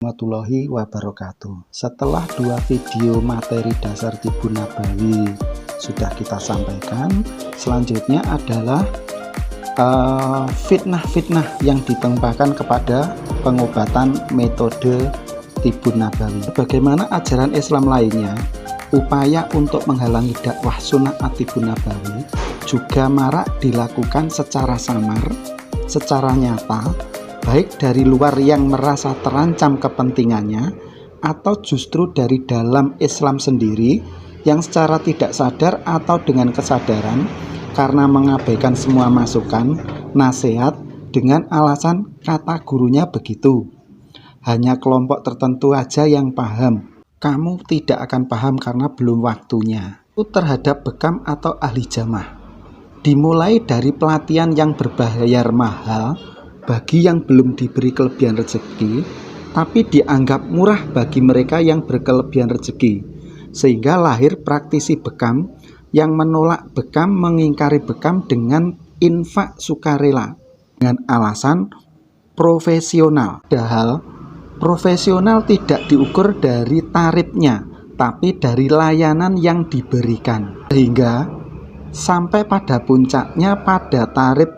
Warahmatullahi wabarakatuh. Setelah dua video materi dasar Tibun Nabawi sudah kita sampaikan, selanjutnya adalah fitnah-fitnah yang ditempakan kepada pengobatan metode Tibun Nabawi. Bagaimana ajaran Islam lainnya, upaya untuk menghalangi dakwah sunnah Tibun Nabawi juga marak dilakukan secara samar, secara nyata, baik dari luar yang merasa terancam kepentingannya, atau justru dari dalam Islam sendiri yang secara tidak sadar atau dengan kesadaran karena mengabaikan semua masukan, nasihat dengan alasan kata gurunya begitu. Hanya kelompok tertentu aja yang paham. Kamu tidak akan paham karena belum waktunya. Itu terhadap bekam atau ahli jamaah. Dimulai dari pelatihan yang berbayar mahal bagi yang belum diberi kelebihan rezeki, tapi dianggap murah bagi mereka yang berkelebihan rezeki, sehingga lahir praktisi bekam yang menolak bekam, mengingkari bekam dengan infak sukarela dengan alasan profesional. Padahal profesional tidak diukur dari tarifnya, tapi dari layanan yang diberikan, sehingga sampai pada puncaknya pada tarif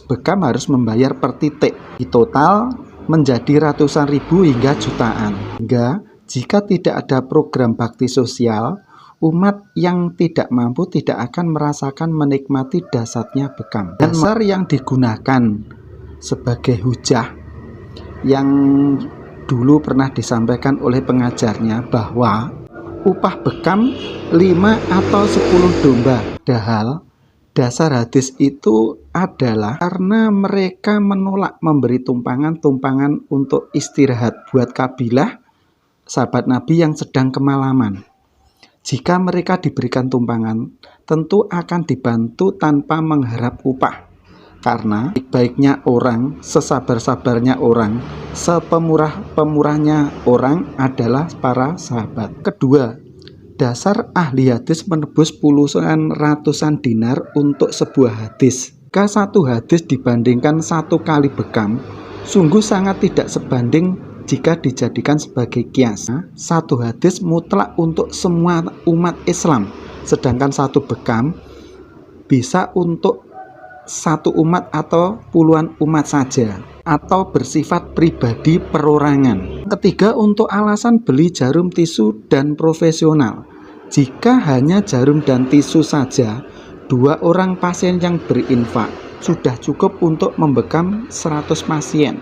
bekam harus membayar per titik, di total menjadi ratusan ribu hingga jutaan. Hingga jika tidak ada program bakti sosial, umat yang tidak mampu tidak akan merasakan menikmati dasarnya bekam. Dasar yang digunakan sebagai hujah yang dulu pernah disampaikan oleh pengajarnya bahwa upah bekam 5 atau 10 domba. Padahal dasar hadis itu adalah karena mereka menolak memberi tumpangan untuk istirahat buat kabilah sahabat Nabi yang sedang kemalaman. Jika mereka diberikan tumpangan, tentu akan dibantu tanpa mengharap upah. Karena baik-baiknya orang, sesabar-sabarnya orang, sepemurah-pemurahnya orang adalah para sahabat. Kedua, dasar ahli hadis menebus puluhan ratusan dinar untuk sebuah hadis. Jika satu hadis dibandingkan satu kali bekam, sungguh sangat tidak sebanding jika dijadikan sebagai kias. Satu hadis mutlak untuk semua umat Islam, sedangkan satu bekam bisa untuk satu umat atau puluhan umat saja, atau bersifat pribadi perorangan. Ketiga, untuk alasan beli jarum tisu dan profesional. Jika hanya jarum dan tisu saja, 2 orang pasien yang berinfak sudah cukup untuk membekam 100 pasien.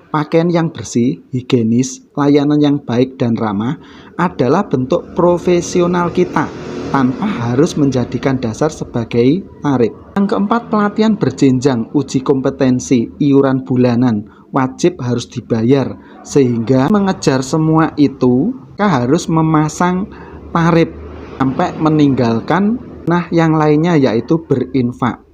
Pakaian yang bersih, higienis, layanan yang baik dan ramah adalah bentuk profesional kita tanpa harus menjadikan dasar sebagai tarif. Yang keempat, pelatihan berjenjang, uji kompetensi, iuran bulanan, wajib harus dibayar, sehingga mengejar semua itu kita harus memasang tarif sampai meninggalkan yang lainnya, yaitu berinfak.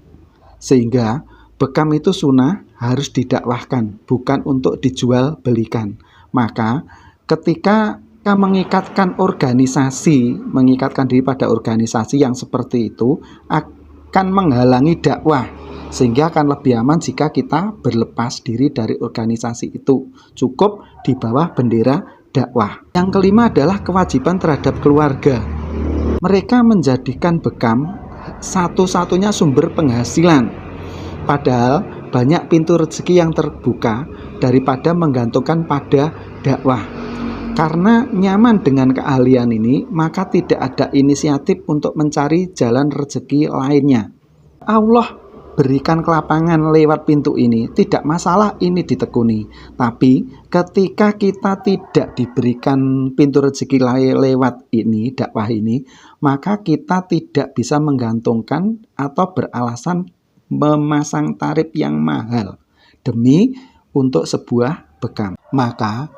Sehingga bekam itu sunnah harus didakwahkan, bukan untuk dijual belikan. Maka ketika kita mengikatkan diri pada organisasi yang seperti itu akan menghalangi dakwah, sehingga akan lebih aman jika kita berlepas diri dari organisasi itu, cukup di bawah bendera dakwah. Yang kelima adalah kewajiban terhadap keluarga. Mereka menjadikan bekam satu-satunya sumber penghasilan, padahal banyak pintu rezeki yang terbuka daripada menggantungkan pada dakwah. Karena nyaman dengan keahlian ini, maka tidak ada inisiatif untuk mencari jalan rezeki lainnya. Allah berikan kelapangan lewat pintu ini, tidak masalah ini ditekuni. Tapi ketika kita tidak diberikan pintu rezeki lewat ini, dakwah ini, maka kita tidak bisa menggantungkan atau beralasan memasang tarif yang mahal demi untuk sebuah bekam. Maka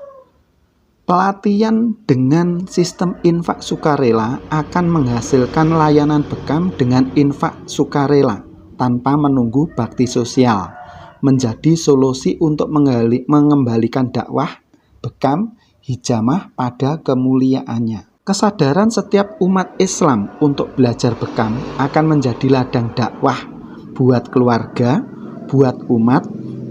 pelatihan dengan sistem infak sukarela akan menghasilkan layanan bekam dengan infak sukarela tanpa menunggu bakti sosial, menjadi solusi untuk mengembalikan dakwah bekam hijamah pada kemuliaannya. Kesadaran setiap umat Islam untuk belajar bekam akan menjadi ladang dakwah buat keluarga, buat umat,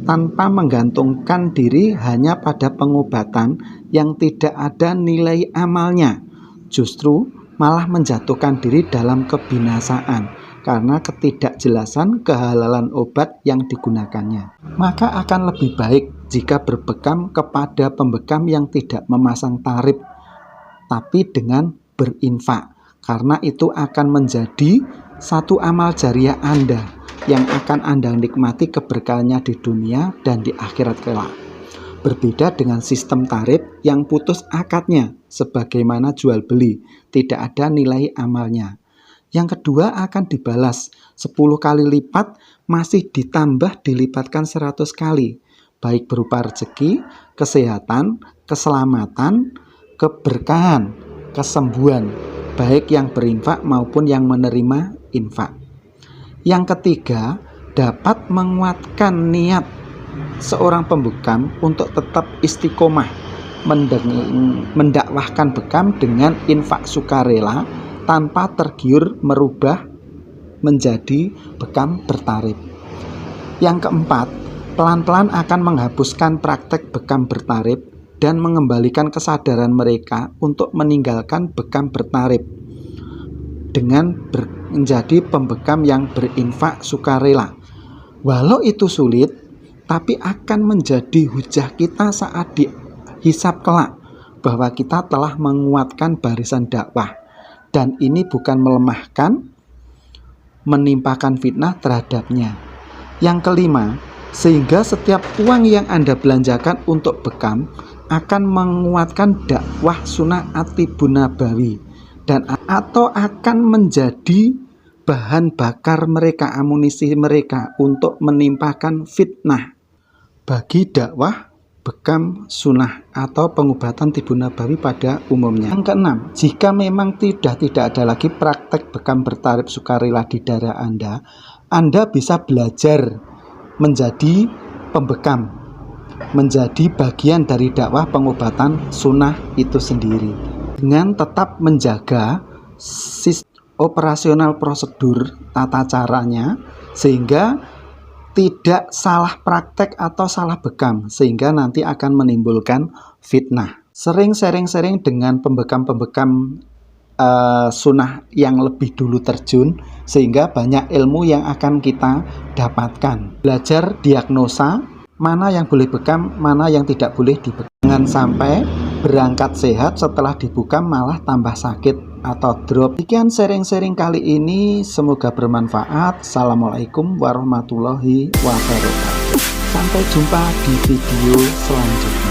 tanpa menggantungkan diri hanya pada pengobatan yang tidak ada nilai amalnya, justru malah menjatuhkan diri dalam kebinasaan karena ketidakjelasan kehalalan obat yang digunakannya. Maka akan lebih baik jika berbekam kepada pembekam yang tidak memasang tarif, tapi dengan berinfak, karena itu akan menjadi satu amal jariah Anda yang akan Anda nikmati keberkahannya di dunia dan di akhirat kelak. Berbeda dengan sistem tarif yang putus akadnya sebagaimana jual beli, tidak ada nilai amalnya. Yang kedua akan dibalas 10 kali lipat, masih ditambah dilipatkan 100 kali, baik berupa rezeki, kesehatan, keselamatan, keberkahan, kesembuhan, baik yang berinfak maupun yang menerima infak. Yang ketiga, dapat menguatkan niat seorang pembekam untuk tetap istiqomah mendakwahkan bekam dengan infak sukarela tanpa tergiur merubah menjadi bekam bertarif. Yang keempat, pelan-pelan akan menghapuskan praktek bekam bertarif dan mengembalikan kesadaran mereka untuk meninggalkan bekam bertarif dengan menjadi pembekam yang berinfak sukarela. Walau itu sulit, tapi akan menjadi hujah kita saat dihisab kelak bahwa kita telah menguatkan barisan dakwah, dan ini bukan melemahkan, menimpakan fitnah terhadapnya. Yang kelima, sehingga setiap uang yang Anda belanjakan untuk bekam akan menguatkan dakwah sunnah Atibun Nabawi dan atau akan menjadi bahan bakar mereka, amunisi mereka untuk menimpakan fitnah bagi dakwah bekam sunnah atau pengobatan Tibun Nabawi pada umumnya. Yang keenam, jika memang tidak ada lagi praktek bekam bertarif sukarela di daerah Anda bisa belajar menjadi pembekam, menjadi bagian dari dakwah pengobatan sunnah itu sendiri, dengan tetap menjaga sistem operasional prosedur tata caranya sehingga tidak salah praktek atau salah bekam, sehingga nanti akan menimbulkan fitnah. Sering sharing dengan pembekam-pembekam sunnah yang lebih dulu terjun, sehingga banyak ilmu yang akan kita dapatkan. Belajar diagnosa mana yang boleh bekam, mana yang tidak boleh dibekam. Jangan sampai berangkat sehat setelah dibekam malah tambah sakit atau drop. Sekian sharing-sharing kali ini, semoga bermanfaat. Assalamualaikum warahmatullahi wabarakatuh. Sampai jumpa di video selanjutnya.